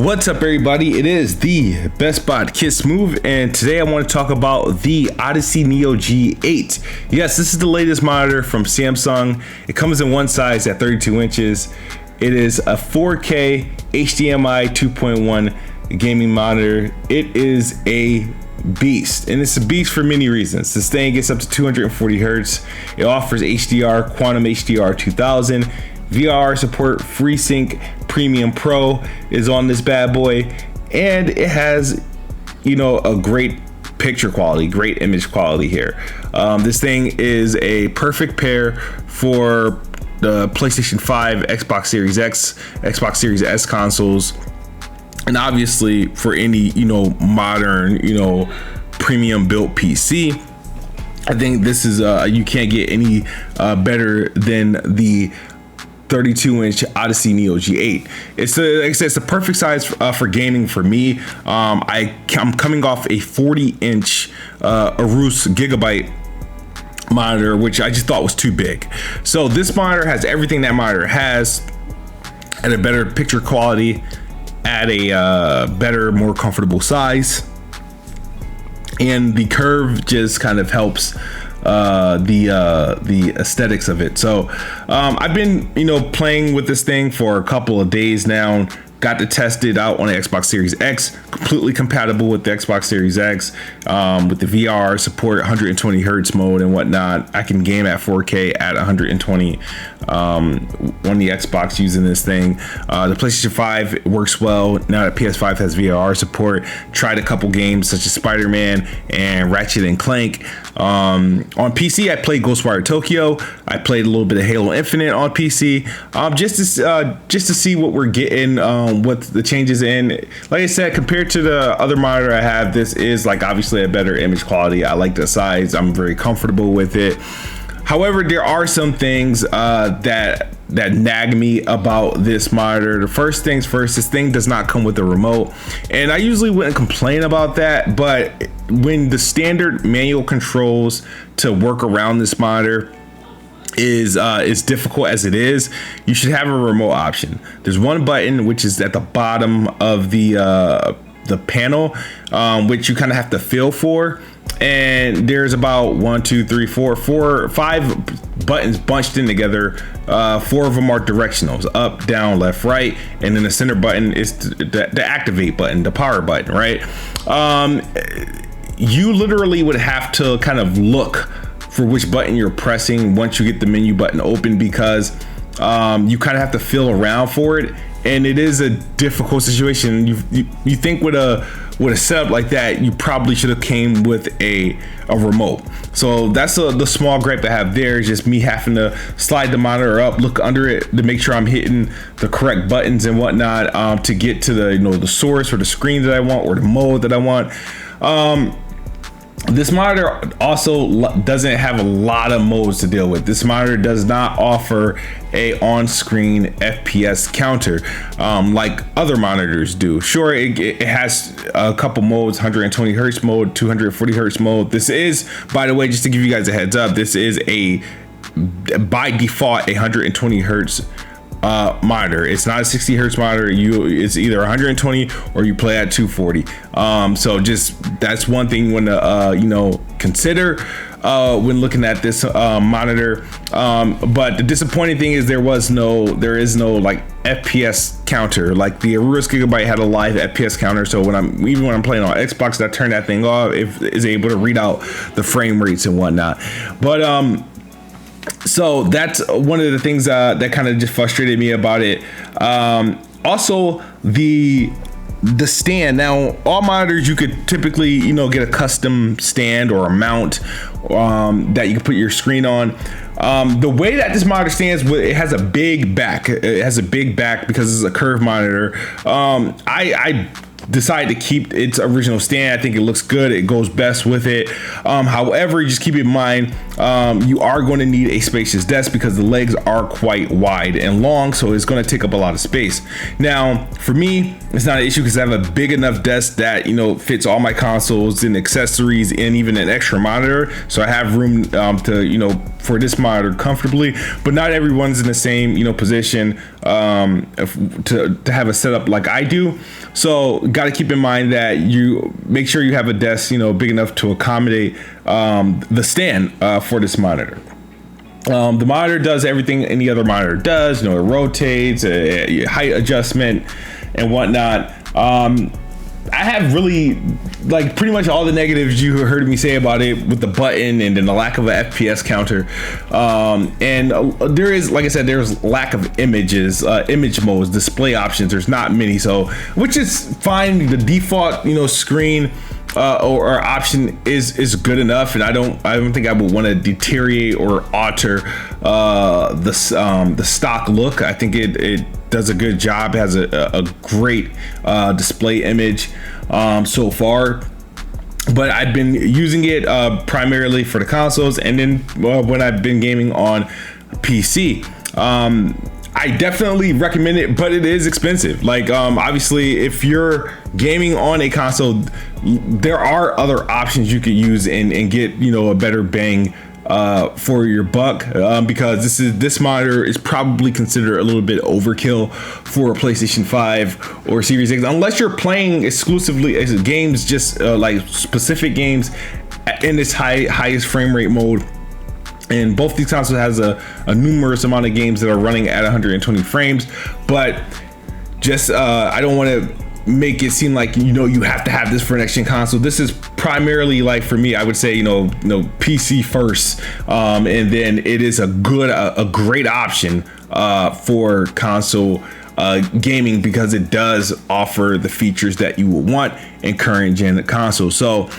What's up, everybody? It is the Best Bot Kid Smooth, and today I want to talk about the Odyssey Neo G8. Yes, this is the latest monitor from Samsung. It comes in one size at 32 inches. It is a 4K HDMI 2.1 gaming monitor. It is a beast, and it's a beast for many reasons. This thing gets up to 240 hertz. It offers HDR, Quantum HDR 2000. VR support, FreeSync Premium Pro is on this bad boy, and it has, a great picture quality, great image quality here. This thing is a perfect pair for the PlayStation 5, Xbox Series X, Xbox Series S consoles, and obviously for any, modern, premium built PC. I think this is, you can't get any better than the 32-inch Odyssey Neo G8. It's like I said, it's the perfect size for gaming for me. I'm coming off a 40-inch Asus Gigabyte monitor, which I just thought was too big. So this monitor has everything that monitor has at a better picture quality, at a better, more comfortable size, and the curve just kind of helps the aesthetics of it. So I've been playing with this thing for a couple of days now. Got to test it out on the Xbox Series X, completely compatible with the Xbox Series X, with the VR support, 120 hertz mode and whatnot. I can game at 4K at 120 on the Xbox using this thing. The PlayStation 5 works well now that PS5 has VR support. Tried a couple games such as Spider-Man and Ratchet and Clank. On PC, I played Ghostwire Tokyo. I played a little bit of Halo Infinite on PC, just to see what we're getting, what the changes in. Like I said, compared to the other monitor I have, this is obviously a better image quality. I like the size. I'm very comfortable with it. However, there are some things that nag me about this monitor. The first things first, this thing does not come with a remote, and I usually wouldn't complain about that, but when the standard manual controls to work around this monitor is difficult as it is, you should have a remote option. There's one button which is at the bottom of the panel, which you kind of have to feel for, and there's about 5 buttons bunched in together. 4 of them are directionals: up, down, left, right, and then the center button is the activate button, the power button, right? You literally would have to kind of look for which button you're pressing once you get the menu button open, because you kind of have to feel around for it, and it is a difficult situation. You think with a setup like that, you probably should have came with a remote. So that's the small gripe I have there, is just me having to slide the monitor up, look under it to make sure I'm hitting the correct buttons and whatnot, to get to the source or the screen that I want or the mode that I want. This monitor also doesn't have a lot of modes to deal with. This monitor does not offer a on-screen FPS counter like other monitors do. Sure, it has a couple modes: 120 hertz mode, 240 hertz mode. This is, by the way, just to give you guys a heads up, this is by default a 120 hertz monitor. It's not a 60 hertz monitor. It's either 120 or you play at 240. So just that's one thing you want to consider when looking at this monitor. But the disappointing thing is there is no FPS counter. Like the Asus Gigabyte had a live FPS counter, so when I'm playing on Xbox, I turn that thing off, it is able to read out the frame rates and whatnot. But so that's one of the things that kind of just frustrated me about it. Also, the stand. Now, all monitors, you could typically get a custom stand or a mount that you can put your screen on. The way that this monitor stands, it has a big back. It has a big back because it's a curved monitor. I decided to keep its original stand. I think it looks good. It goes best with it. However, just keep in mind, you are going to need a spacious desk because the legs are quite wide and long, so it's going to take up a lot of space. Now, for me, it's not an issue because I have a big enough desk that fits all my consoles and accessories and even an extra monitor, so I have room to for this monitor comfortably, but not everyone's in the same, you know, position to have a setup like I do. So got to keep in mind that you make sure you have a desk, you know, big enough to accommodate the stand for this monitor. The monitor does everything any other monitor does. You know, it rotates, height adjustment and whatnot. I have really, like, pretty much all the negatives you heard me say about it, with the button and then the lack of an FPS counter. And there is, like I said, there's lack of image modes, display options. There's not many, so, which is fine. The default, you know, screen or option is good enough, and I don't think I would want to deteriorate or alter the stock look. I think it does a good job. It has a great display image so far, but I've been using it primarily for the consoles, and then when I've been gaming on PC. I definitely recommend it, but it is expensive. Like, obviously, if you're gaming on a console, there are other options you could use and get, you know, a better bang for your buck, because this monitor is probably considered a little bit overkill for a PlayStation 5 or Series X, unless you're playing exclusively as games, just like specific games in this highest frame rate mode. And both these consoles has a numerous amount of games that are running at 120 frames, but just I don't want to make it seem like, you know, you have to have this for an next gen console. This is primarily, like, for me, I would say, you know, PC first, and then it is a great option for console gaming, because it does offer the features that you would want in current gen consoles. So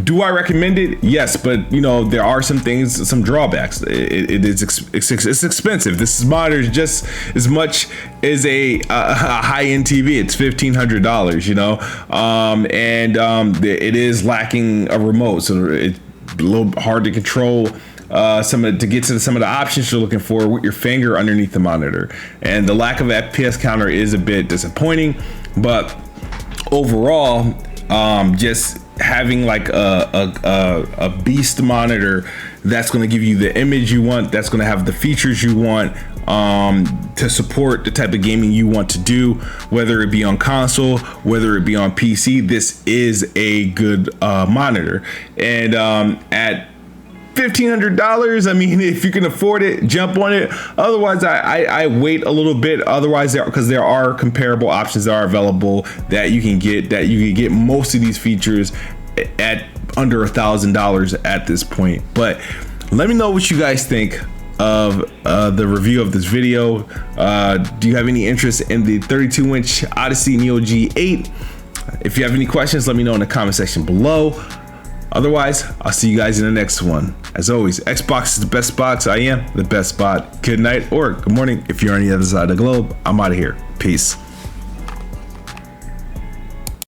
do I recommend it? Yes, but, you know, there are some things, some drawbacks. It's expensive. This monitor is just as much as a high-end TV. It's $1,500, you know, and it is lacking a remote, so it's a little hard to control to get to some of the options you're looking for with your finger underneath the monitor. And the lack of FPS counter is a bit disappointing, but overall, just having like a beast monitor that's going to give you the image you want, that's going to have the features you want, to support the type of gaming you want to do, whether it be on console, whether it be on PC. This is a good monitor, and at $1,500, I mean, if you can afford it, jump on it. Otherwise, I wait a little bit. Otherwise, because there are comparable options that are available that you can get most of these features at under $1,000 at this point. But let me know what you guys think of the review of this video. Do you have any interest in the 32-inch Odyssey Neo G8? If you have any questions, let me know in the comment section below. Otherwise, I'll see you guys in the next one. As always, Xbox is the best box. I am the best spot. Good night or good morning if you're on the other side of the globe. I'm out of here. Peace.